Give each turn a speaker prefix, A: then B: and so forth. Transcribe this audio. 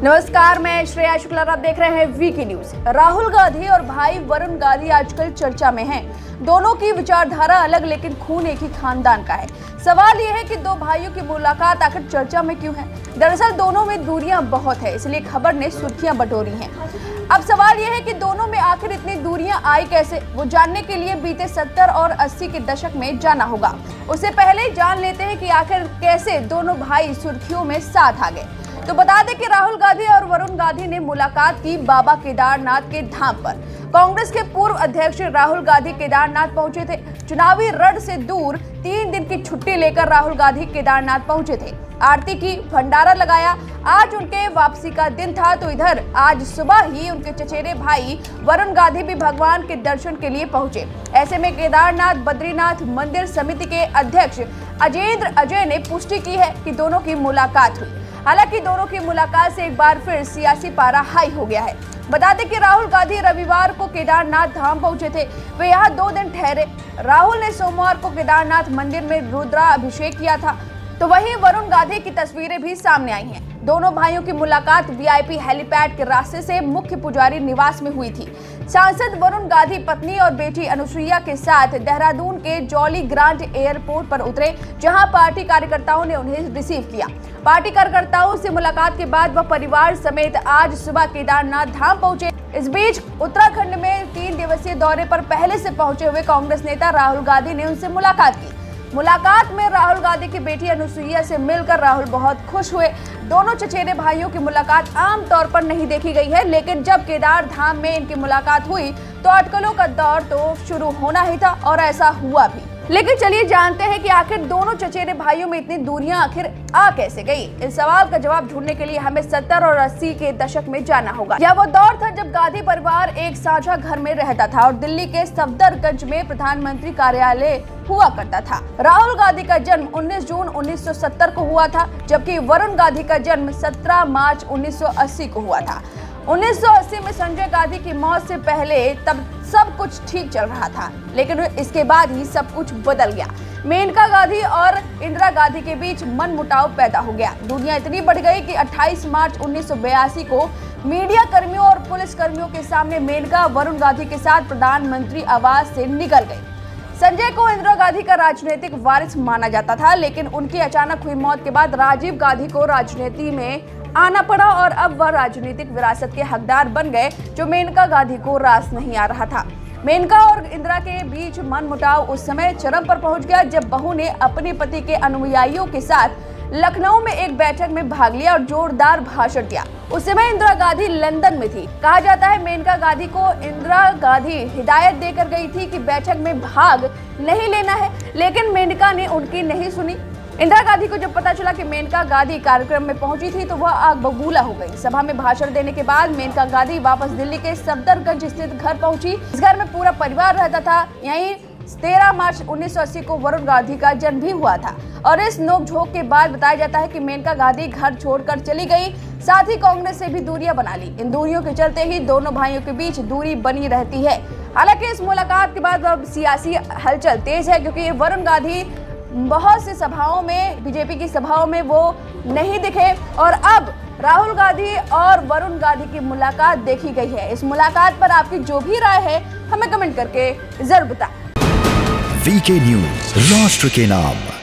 A: नमस्कार, मैं श्रेया शुक्ला, आप देख रहे हैं वीके न्यूज। राहुल गांधी और भाई वरुण गांधी आजकल चर्चा में हैं। दोनों की विचारधारा अलग लेकिन खून एक ही खानदान का है। सवाल यह है कि दो भाइयों की मुलाकात आखिर चर्चा में क्यों है? दरअसल दोनों में दूरियां बहुत है, इसलिए खबर ने सुर्खियां बटोरी हैं। अब सवाल यह है कि दोनों में आखिर इतनी दूरियां आई कैसे? वो जानने के लिए बीते 70 और 80 के दशक में जाना होगा। उससे पहले जान लेते हैं कि आखिर कैसे दोनों भाई सुर्खियों में साथ आ गए। तो बता दें कि राहुल गांधी और वरुण गांधी ने मुलाकात की बाबा केदारनाथ के धाम पर। कांग्रेस के पूर्व अध्यक्ष राहुल गांधी केदारनाथ पहुंचे थे। चुनावी रण से दूर 3 दिन की छुट्टी लेकर राहुल गांधी केदारनाथ पहुंचे थे। आरती की, भंडारा लगाया। आज उनके वापसी का दिन था, तो इधर आज सुबह ही उनके चचेरे भाई वरुण गांधी भी भगवान के दर्शन के लिए पहुंचे। ऐसे में केदारनाथ बद्रीनाथ मंदिर समिति के अध्यक्ष अजेंद्र अजय ने पुष्टि की है कि दोनों की मुलाकात हुई। हालांकि दोनों की मुलाकात से एक बार फिर सियासी पारा हाई हो गया है। बता दें कि राहुल गांधी रविवार को केदारनाथ धाम पहुंचे थे। वे यहां 2 दिन ठहरे। राहुल ने सोमवार को केदारनाथ मंदिर में रुद्राभिषेक किया था, तो वहीं वरुण गांधी की तस्वीरें भी सामने आई हैं। दोनों भाइयों की मुलाकात वीआईपी हेलीपैड के रास्ते से मुख्य पुजारी निवास में हुई थी। सांसद वरुण गांधी पत्नी और बेटी अनुसुईया के साथ देहरादून के जॉली ग्रांट एयरपोर्ट पर उतरे, जहां पार्टी कार्यकर्ताओं ने उन्हें रिसीव किया। पार्टी कार्यकर्ताओं से मुलाकात के बाद वह परिवार समेत आज सुबह केदारनाथ धाम पहुंचे। इस बीच उत्तराखंड में 3 दिवसीय दौरे पर पहले से पहुंचे हुए कांग्रेस नेता राहुल गांधी ने उनसे मुलाकात की। मुलाकात में राहुल गांधी की बेटी अनुसुईया से मिलकर राहुल बहुत खुश हुए। दोनों चचेरे भाइयों की मुलाकात आमतौर पर नहीं देखी गई है, लेकिन जब केदार धाम में इनकी मुलाकात हुई तो अटकलों का दौर तो शुरू होना ही था, और ऐसा हुआ भी। लेकिन चलिए जानते हैं कि आखिर दोनों चचेरे भाइयों में इतनी दूरियां आखिर आ कैसे गई। इस सवाल का जवाब ढूंढने के लिए हमें 70 और 80 के दशक में जाना होगा। यह वो दौर था जब गांधी परिवार एक साझा घर में रहता था और दिल्ली के सफदरगंज में प्रधानमंत्री कार्यालय हुआ करता था। राहुल गांधी का जन्म 19 जून 1970 को हुआ था, जबकि वरुण गांधी का जन्म 17 मार्च 1980 को हुआ था। 1980 में संजय गांधी की मौत से पहले तब सब कुछ ठीक चल रहा था, लेकिन इसके बाद ही सब कुछ बदल गया। मेनका गांधी और इंदिरा गांधी के बीच मनमुटाव पैदा हो गया। दुनिया इतनी बढ़ गई कि 28 मार्च 1982 को मीडिया कर्मियों और पुलिस कर्मियों के सामने मेनका वरुण गांधी के साथ प्रधानमंत्री आवास से निकल गई। संजय को इंदिरा गांधी का राजनीतिक वारिस माना जाता था, लेकिन उनकी अचानक हुई मौत के बाद राजीव गांधी को राजनीति में आना पड़ा और अब वह राजनीतिक विरासत के हकदार बन गए, जो मेनका गांधी को रास नहीं आ रहा था। मेनका और इंदिरा के बीच मनमुटाव उस समय चरम पर पहुंच गया जब बहू ने अपने पति के अनुयायियों के साथ लखनऊ में एक बैठक में भाग लिया और जोरदार भाषण दिया। उस समय इंदिरा गांधी लंदन में थी। कहा जाता है मेनका गांधी को इंदिरा गांधी हिदायत देकर गई थी कि बैठक में भाग नहीं लेना है, लेकिन मेनका ने उनकी नहीं सुनी। इंदिरा गांधी को जब पता चला कि मेनका गांधी कार्यक्रम में पहुंची थी तो वह आग बबूला हो गई। सभा में भाषण देने के बाद मेनका गांधी वापस दिल्ली के सफदरगंज स्थित घर पहुंची। इस घर में पूरा परिवार रहता था। यहीं 13 मार्च 1980 को वरुण गांधी का जन्म भी हुआ था, और इस नोकझोंक के बाद बताया जाता है कि मेनका गांधी घर छोड़कर चली गई, साथ ही कांग्रेस से भी दूरियां बना ली। इन दूरियों के चलते ही दोनों भाइयों के बीच दूरी बनी रहती है। हालांकि इस मुलाकात के बाद अब सियासी हलचल तेज है, क्योंकि वरुण गांधी बहुत सी सभाओं में, बीजेपी की सभाओं में वो नहीं दिखे, और अब राहुल गांधी और वरुण गांधी की मुलाकात देखी गई है। इस मुलाकात पर आपकी जो भी राय है हमें कमेंट करके जरूर बताएं।
B: वीके न्यूज, राष्ट्र के नाम।